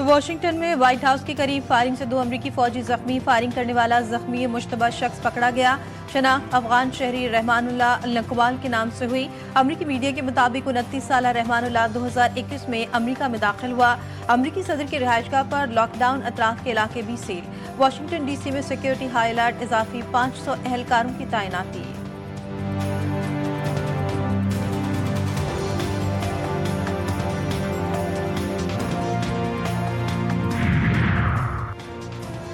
Washington में white house के करीब फायरिंग से 2 अमरीकी फौजी जख्मी। फायरिंग करने वाला जख्मी मुश्तबा शख्स पकड़ा गया। शनाख्त अफगान शहरी रहमानुल्लाह अल-नकवाल के नाम से हुई। अमरीकी मीडिया के मुताबिक 29 साल रहमानुल्लाह 2021 में अमरीका में दाखिल हुआ। अमरीकी सदर की रिहाइशगाह पर लॉकडाउन, अतराफ के इलाके भी सील। वाशिंगटन डीसी में सिक्योरिटी हाई अलर्ट, इजाफी 500 एहलकारों की तैनाती।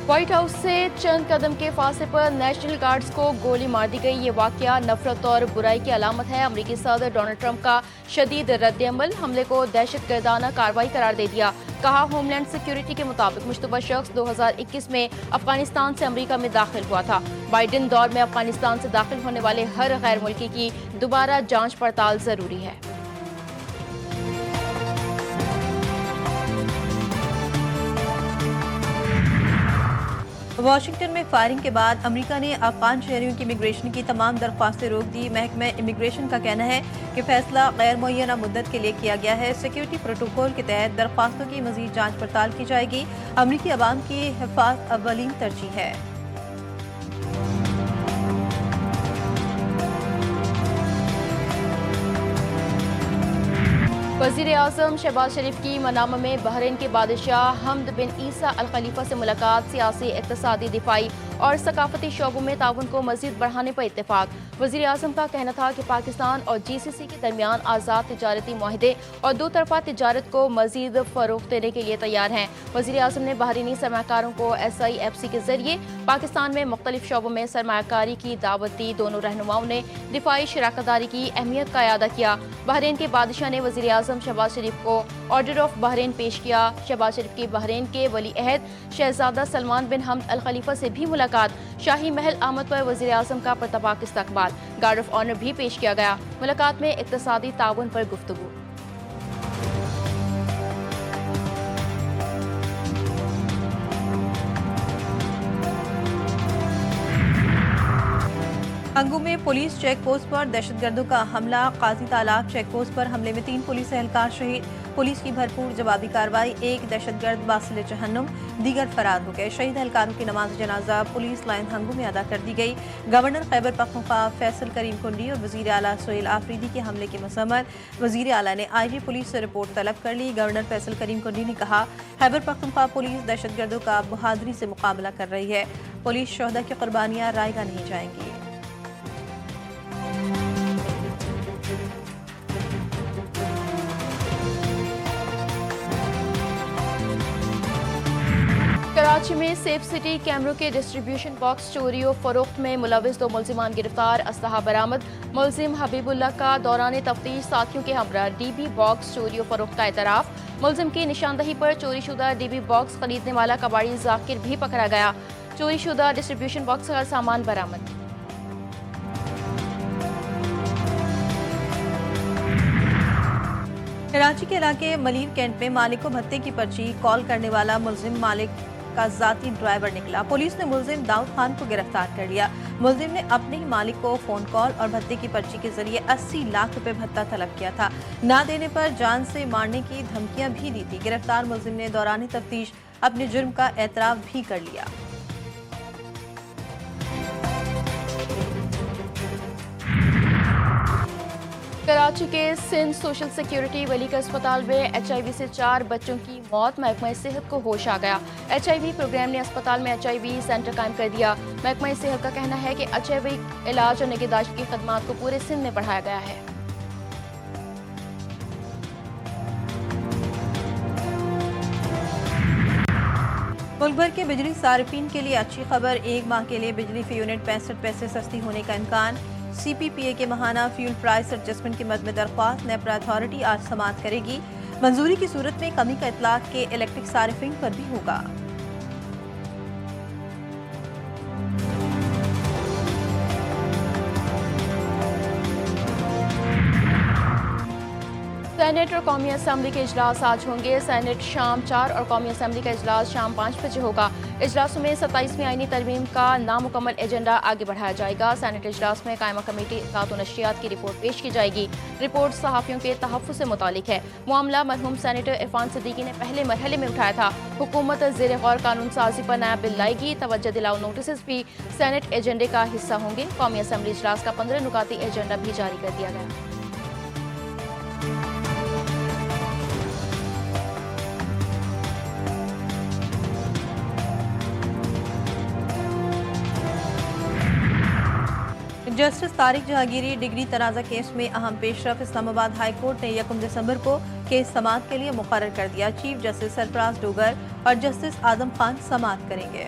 व्हाइट हाउस से चंद कदम के फासले पर नेशनल गार्ड्स को गोली मार दी गई। ये वाकया नफरत और बुराई की अलामत है। अमरीकी सदर डोनाल्ड ट्रंप का शदीद रद्द-ए-अमल, हमले को दहशतगर्दाना कार्रवाई करार दे दिया। कहा, होमलैंड सिक्योरिटी के मुताबिक मुश्तबा शख्स 2021 में अफगानिस्तान से अमरीका में दाखिल हुआ था। बाइडेन दौर में अफगानिस्तान से दाखिल होने वाले हर गैर मुल्की की दोबारा जांच पड़ताल जरूरी है। वाशिंगटन में फायरिंग के बाद अमेरिका ने अफगान शहरियों की इमिग्रेशन की तमाम दरख्वास्तें रोक दी। महकमा इमिग्रेशन का कहना है कि फैसला गैर मुअय्यना मुद्दत के लिए किया गया है। सिक्योरिटी प्रोटोकॉल के तहत दरख्वास्तों की मजीद जांच पड़ताल की जाएगी। अमरीकी अवाम की हिफाजत अव्वलीन तरजीह है। वज़ीर आज़म शहबाज शरीफ की मनामा में बहरीन के बादशाह हमद बिन ईसा अल खलीफा से मुलाकात। सियासी, इक़्तिसादी, दिफाई और सकाफती शोबों में ताउन को मज़ीद बढ़ाने पर इत्तेफाक। वज़ीर आज़म का कहना था कि पाकिस्तान और GCC के दरमियान आज़ाद तिजारती मुआहदे और दो तरफा तिजारत को मज़ीद फ़रोग़ देने के लिए तैयार हैं। वज़ीर आज़म ने बहरीनी सरमाकारों को SIFC के जरिए पाकिस्तान में मुख्तलिफ शोबों में सरमाकारी की दावत दी। दोनों रहनुमाओं ने दिफाई शराकतदारी की अहमियत का इयादा किया। बहरीन के बादशाह ने वज़ीर आज़म शहबाज शरीफ को ऑर्डर ऑफ बहरीन पेश किया। शहबाज शरीफ की बहरीन के वली अहद शहजादा सलमान बिन हमद अल खलीफा से भी मुलाकात। शाही महल आमद पर वज़ीर आज़म का परतपाक इस्तकबाल, गार्ड ऑफ ऑनर भी पेश किया गया। मुलाकात में इक़्तिसादी ताउन पर गुफ्तगू। हंगू में पुलिस चेक पोस्ट पर दहशतगर्दों का हमला। काजी तालाब चेक पोस्ट पर हमले में 3 पुलिस एहलकार शहीद। पुलिस की भरपूर जवाबी कार्रवाई। एक दहशतगर्द बासिल जहन्नुम, दीगर फरार हो गए। शहीद एहलकारों की नमाज जनाजा पुलिस लाइन हंगू में अदा कर दी गई। गवर्नर खैबर पख्तूनख्वा फैसल करीम कुंडी और वज़ीर आला सुहेल आफरीदी के हमले की मसम्मत। वज़ीर आला ने IG पुलिस से रिपोर्ट तलब कर ली। गवर्नर फैसल करीम कुंडी ने कहा, खैबर पख्तूनख्वा पुलिस दहशतगर्दों का बहादुरी से मुकाबला कर रही है। पुलिस शोहदा की कुर्बानियां रायगा नहीं जाएंगी। कराची में सेफ सिटी कैमरों के डिस्ट्रीब्यूशन बॉक्स चोरी और फरोख्त में मुलविस 2 मुल्जिमान गिरफ्तार। असलहा बरामद। मुल्जिम हबीबुल्लाह का दौरान तफ्तीश साथियों के हमरा DB बॉक्स चोरी और फरोख्त का एतराफ़। मुल्जिम की निशानदही पर चोरीशुदा DB बॉक्स खरीदने वाला कबाड़ी जाकिर भी पकड़ा गया। चोरीशुदा डिस्ट्रीब्यूशन बॉक्स का सामान बरामद। कराची के इलाके मलीर कैंट में मालिक को भत्ते की पर्ची कॉल करने वाला मुल्जिम मालिक का जाती ड्राइवर निकला। पुलिस ने मुल्जिम दाऊद खान को गिरफ्तार कर लिया। मुल्जिम ने अपने ही मालिक को फोन कॉल और भत्ते की पर्ची के जरिए 80 लाख रुपए भत्ता तलब किया था। ना देने पर जान से मारने की धमकियां भी दी थी। गिरफ्तार मुल्जिम ने दौरान तफ्तीश अपने जुर्म का एतराफ भी कर लिया। कराची के सिंध सोशल सिक्योरिटी वली के अस्पताल में HIV से 4 बच्चों की मौत। महकमा सेहत को होश आ गया। HIV प्रोग्राम ने अस्पताल में HIV सेंटर कायम कर दिया। महकमा सेहत का कहना है कि HIV इलाज और निगहदाश्त की खदमात को पूरे सिंध में बढ़ाया गया है। मुल्क भर के बिजली सार्फिन के लिए अच्छी खबर। 1 माह के लिए बिजली फी यूनिट 65 पैसे सस्ती होने का इम्कान। CPPA के माहाना फ्यूल प्राइस एडजस्टमेंट के मद में दरख्वास्त नेपरा अथॉरिटी आज समाअत करेगी। मंजूरी की सूरत में कमी का इतलाक के इलेक्ट्रिक सार्फिन पर भी होगा। सेनेट और कौमी असम्बली के इजलास आज होंगे। सेनेट शाम 4 और कौमी असम्बली का इजलास शाम 5 बजे होगा। इजलासों में 27वीं आईनी तरमीम का नामुकम्मल एजेंडा आगे बढ़ाया जाएगा। सेनेट इजलास में कायमा कमेटी इत्तलात और नशरियात की रिपोर्ट पेश की जाएगी। रिपोर्ट सहाफ़ियों के तहफ़्फ़ुज़ से मुतालिक है। मामला मरहूम सेनेटर इरफान सिद्दीकी ने पहले मरहले में उठाया था। हुकूमत ज़ेर गौर कानून साजी पर नया बिल लाएगी। तवज्जो दिलाओ नोटिस भी सेनेट एजेंडे का हिस्सा होंगे। कौमी असम्बली इजलास का 15 नुकाती एजेंडा भी जारी कर दिया गया। जस्टिस तारिक जहांगीरी डिग्री तनाज़ा केस में अहम पेशरफ। इस्लामाबाद हाई कोर्ट ने 1 दिसंबर को केस समाअत के लिए मुकर्रर कर दिया। चीफ जस्टिस सरफराज डोगर और जस्टिस आदम खान समाअत करेंगे।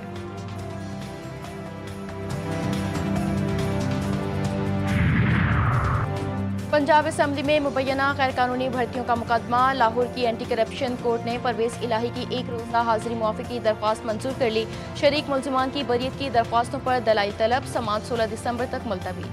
पंजाब असम्बली में मुबैना गैर कानूनी भर्तियों का मुकदमा। लाहौर की एंटी करप्शन कोर्ट ने परवेज इलाही की एक रोज़ा हाजिरी मुआफ़ी की दरख्वास्त मंजूर कर ली। शरीक मुल्ज़िमान की बरीयत की दरख्वास्तों पर दलाइल तलब। समाअत 16 दिसंबर तक मुलतवी।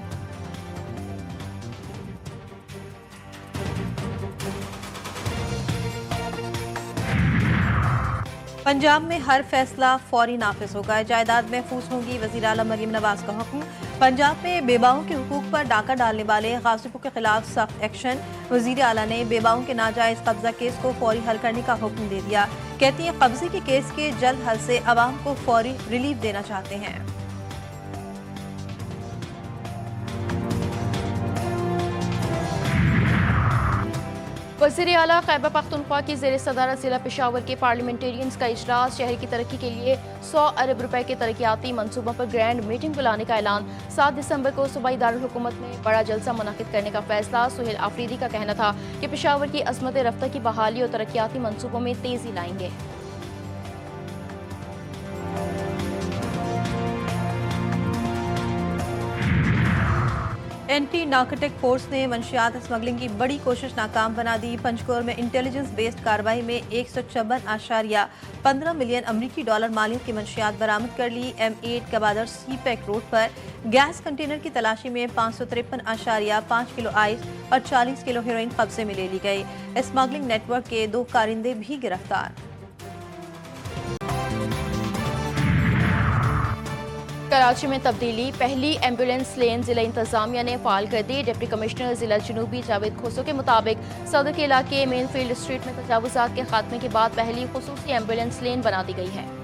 पंजाब में हर फैसला फौरी नाफिज होगा। जायदाद महफूज होगी। वज़ीर आला मरीम नवाज का हुक्म। पंजाब में बेबाओं के हुकूक पर डाका डालने वाले गासिबों के खिलाफ सख्त एक्शन। वज़ीर आला ने बेबाओं के नाजायज कब्जा केस को फौरी हल करने का हुक्म दे दिया। कहती हैं कब्जे के केस के जल्द हल से अवाम को फौरी रिलीफ देना चाहते हैं। वज़ीर आला खैबर पख्तूनख्वा की ज़ेर सदारत ज़िला पेशावर के पार्लियामेंटेरियंस का इजलास। शहर की तरक्की के लिए 100 अरब रुपए के तरक्याती मनसूबों पर ग्रैंड मीटिंग बुलाने का ऐलान। 7 दिसंबर को सूबाई दारुल हुकूमत में बड़ा जलसा मुनक़िद करने का फैसला। सुहेल आफरीदी का कहना था कि पेशावर की अज़मत रफ्ता की बहाली और तरक्याती मनसूबों में तेज़ी लाएंगे। एंटी नार्कोटिक फोर्स ने मंशियात स्मगलिंग की बड़ी कोशिश नाकाम बना दी। पंचकोर में इंटेलिजेंस बेस्ड कार्रवाई में 156.15 मिलियन अमरीकी डॉलर मालियत की मंशियात बरामद कर ली। M8 कबादर सी पैक रोड पर गैस कंटेनर की तलाशी में 553.5 किलो आइस और 40 किलो हेरोइन कब्जे में ले ली गई। स्मगलिंग नेटवर्क के 2 कारिंदे भी गिरफ्तार। कराची में तब्दीली। पहली एम्बुलेंस लेन जिला इंतजामिया ने फाल कर दी। डिप्टी कमिश्नर जिला जनूबी जावेद खोसो के मुताबिक सदर के इलाके मेन फील्ड स्ट्रीट में तजावुजात के खात्मे के बाद पहली खुसूसी एम्बुलेंस लेन बना दी गई है।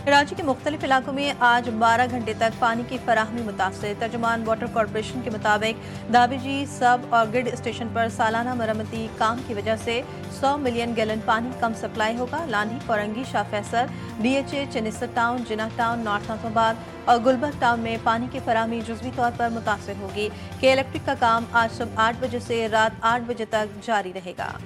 कराची के मुख्तलिफ इलाकों में आज 12 घंटे तक पानी की फराहमी मुतासर। तर्जुमान वाटर कॉरपोरेशन के मुताबिक दाबिजी सब और ग्रिड स्टेशन पर सालाना मरम्मती काम की वजह से 100 मिलियन गैलन पानी कम सप्लाई होगा। लांधी, कोरंगी, शाह फैसल, DHA, चनिस्तर टाउन, जिन्ना टाउन, नॉर्थ नाथाबाद और गुलबर्ग टाउन में पानी की फराहमी जुज़वी तौर पर मुतासर होगी। के इलेक्ट्रिक का काम आज सुबह 8 बजे से रात 8 बजे तक जारी रहेगा।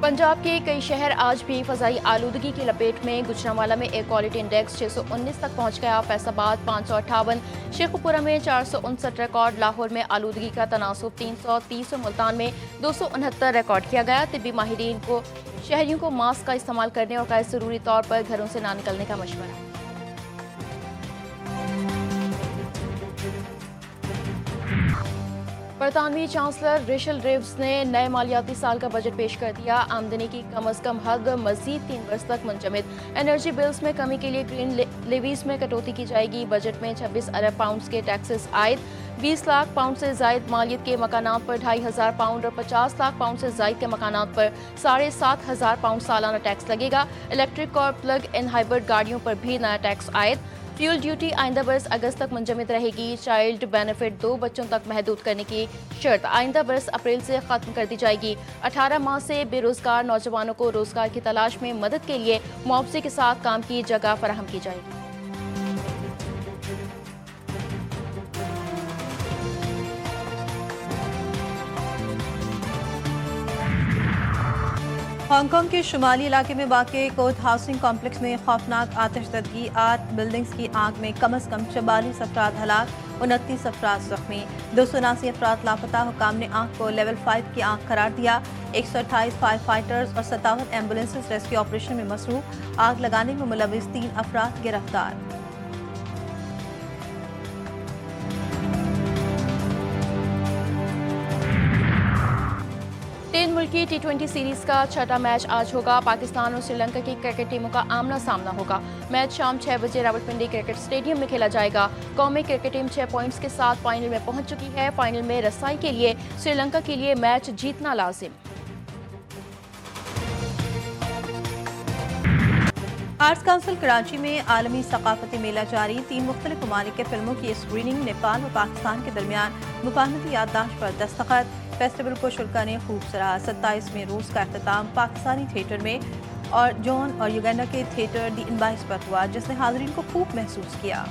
पंजाब के कई शहर आज भी फ़ज़ाई आलूदगी की लपेट में। गुजरांवाला में एयर क्वालिटी इंडेक्स 619 तक पहुंच गया। फैसलाबाद 558, शेखुपुरा में 459 रिकॉर्ड। लाहौर में आलूदगी का तनासुब 330 और मुल्तान में 269 रिकॉर्ड किया गया। तिब्बी माहिरीन को शहरियों को मास्क का इस्तेमाल करने और गैर ज़रूरी तौर पर घरों से ना निकलने का मशवरा। बरतानवी चांसलर रेशल रिव्स ने नए मालियाती साल का बजट पेश कर दिया। आमदनी की कम अज कम हद मजीद 3 वर्ष तक मुंजमद। एनर्जी बिल्स में कमी के लिए ग्रीन लेवीज में कटौती की जाएगी। बजट में 26 अरब पाउंड के टैक्सेस आयद। 20 लाख पाउंड से जायद मालियत के मकानात पर 2500 पाउंड और 50 लाख पाउंड से जायद के मकानात पर 7,500 पाउंड सालाना टैक्स लगेगा। इलेक्ट्रिक और प्लग इन हाइब्रिड गाड़ियों पर भी नया टैक्स आयद। फ्यूल ड्यूटी आइंदा बरस अगस्त तक मुंजमद रहेगी। चाइल्ड बेनिफिट 2 बच्चों तक महदूद करने की शर्त आइंदा बरस अप्रैल से खत्म कर दी जाएगी। 18 माह से बेरोजगार नौजवानों को रोजगार की तलाश में मदद के लिए मुआवजे के साथ काम की जगह फराहम की जाएगी। हांगकांग के शुमाली इलाके में वाक़ कोर्ट हाउसिंग कॉम्प्लेक्स में खौफनाक आतिशदगी। 8 बिल्डिंग्स की आग में कम अज़ कम 44 अफराद हलाक, 29 अफराद जख्मी, 279 अफराद लापता। हुकाम ने आग को लेवल 5 की आग करार दिया। 128 फायर फाइटर्स और 57 एम्बुलेंसेज रेस्क्यू ऑपरेशन में मसरूफ। आग लगाने में मुलविस 3 अफराद गिरफ्तार। तीन मुल्की T20 सीरीज का छठा मैच आज होगा। पाकिस्तान और श्रीलंका की क्रिकेट टीमों का आमना सामना होगा। मैच शाम 6 बजे रावलपिंडी क्रिकेट स्टेडियम में खेला जाएगा। कौमी क्रिकेट टीम 6 पॉइंट्स के साथ फाइनल में पहुंच चुकी है। फाइनल में रसाई के लिए श्रीलंका के लिए मैच जीतना लाजिम। आर्ट्स काउंसिल कराची में आलमी सकाफती मेला जारी। 3 मुख्तलिफ ममालिक के फिल्मों की स्क्रीनिंग। नेपाल और पाकिस्तान के दरमियान मुफाहमती याददाश्त पर दस्तखत। फेस्टिवल को शुल्का ने खूब सराहा। 27वें रोज का अख्ताम पाकिस्तानी थिएटर में और जॉन और युगांडा के थिएटर दी इनबाइस पर हुआ, जिसने हाजरीन को खूब महसूस किया।